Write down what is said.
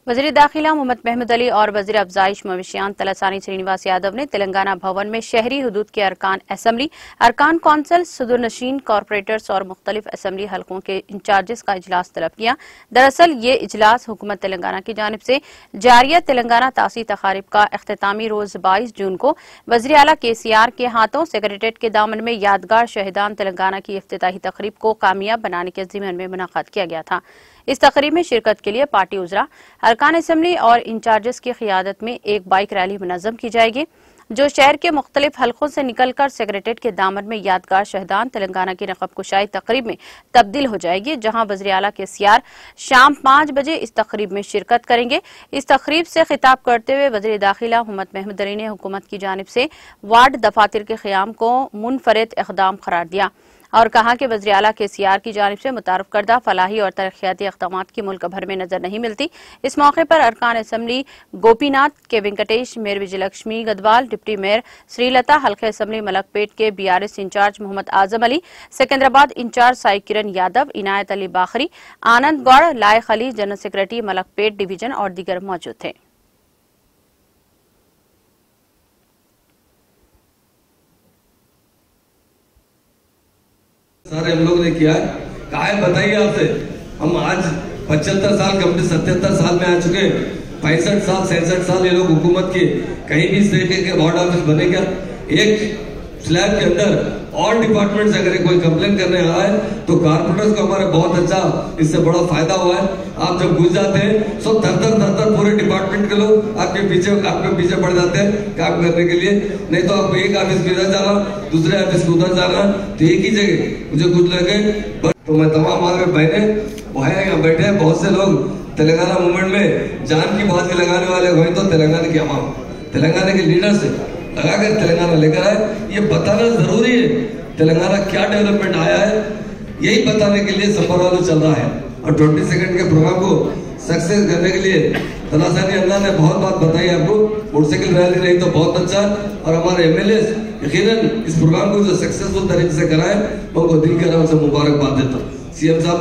वज़ीर दाखिला मोहम्मद महमूद अली और वज़ीर अफजाइश मवेशियान तलसानी श्रीनिवास यादव ने तेलंगाना भवन में शहरी हुदूद के अरकान असम्बली, अरकान कौंसिल, सदुरनशीन कॉरपोरेटर्स और मुख्तलिफ असम्बली हलकों के इंचार्जेस का इजलास तलब किया। दरअसल ये इजलास हुकूमत तेलंगाना की जानिब से जारिया तेलंगाना तासी तकारीब का इख्तितामी रोज 22 जून को वज़ीर आला KCR के हाथों सेक्रेटेरिएट के दामन में यादगार शहीदान तेलंगाना की इफ्तिताही तकरीब को कामयाब बनाने के ज़िम्न में मुनाक़द किया गया था। इस तकरीब में शिरकत के लिए पार्टी उज़रा, अरकान असम्बली और इंचार्जेस की क़ियादत में एक बाइक रैली मुनज़्ज़म की जाएगी, जो शहर के मुख्तलिफ हलकों से निकलकर सेक्रेटेरिएट के दामन में यादगार शहीदान तेलंगाना की रक़ब कुशाई तकरीब में तब्दील हो जाएगी, जहां वज़ीर आला KCR शाम 5 बजे इस तकरीब में शिरकत करेंगे। इस तकरीब से खिताब करते हुए वज़ीर दाखिला मोहम्मद महमूद अली ने हुकूमत की जानिब से वार्ड दफातर के क़याम को मुनफरिद इक़दाम करार दिया और कहा कि वज़ीर आला KCR की जानिब से मुतारफ़ करदा फलाही और तरक्याती इक़दामात की मुल्क भर में नजर नहीं मिलती। इस मौके पर अरकान असम्बली गोपीनाथ के Venkatesh, mayor Vijayalakshmi Gadwal, deputy mayor Srilatha, हल्के असम्बली मलकपेट के BRS in charge Mohammed Azam Ali, Secunderabad in charge Sai Kiran Yadav, Inayat Ali Bakhri, Anand Goud, Laeeq Ali, general secretary Malakpet division और दीगर मौजूद थे। सारे हम लोग ने किया है। कहा है बताइए आपसे, हम आज 75 साल कंप्लीट 77 साल में आ चुके, 65 साल 67 साल ये लोग हुकूमत के, कहीं भी इस तरीके के वार्ड ऑफिस बने क्या? एक स्लैब के अंदर ऑल डिपार्टमेंट से अगर कोई कंप्लेन करने आया है तो कारपोरेटर्स को हमारे बहुत अच्छा इससे बड़ा फायदा हुआ है। आप जब घुस जाते हैं सब थर पूरे डिपार्टमेंट के लोग आपके पीछे पड़ जाते हैं काम करने के लिए। नहीं तो आप एक ऑफिस में इधर जाना, दूसरे ऑफिस में उधर जाना, तो एक ही जगह मुझे कुछ लगे। तो मैं तमाम हमारे बहने भाई यहाँ बैठे हैं, बहुत से लोग तेलंगाना मूवमेंट में जान की बाजी लगाने वाले वही तो तेलंगाना की अवाम, तेलंगाना के लीडर से लगाकर तेलंगाना लेकर आए। ये बताना जरूरी है तेलंगाना क्या डेवलपमेंट आया है, यही बताने के लिए संपर्क चल रहा है। और 22 के प्रोग्राम को सक्सेस करने के लिए तलासानी अल्लाह ने बहुत बात बताई आपको। मोटरसाइकिल रैली रही तो बहुत अच्छा, और हमारे MLA यकीनन इस प्रोग्राम को जो सक्सेसफुल तरीके से कराए, मैं उनको दिल के नाम से मुबारकबाद देता हूँ। CM साहब ने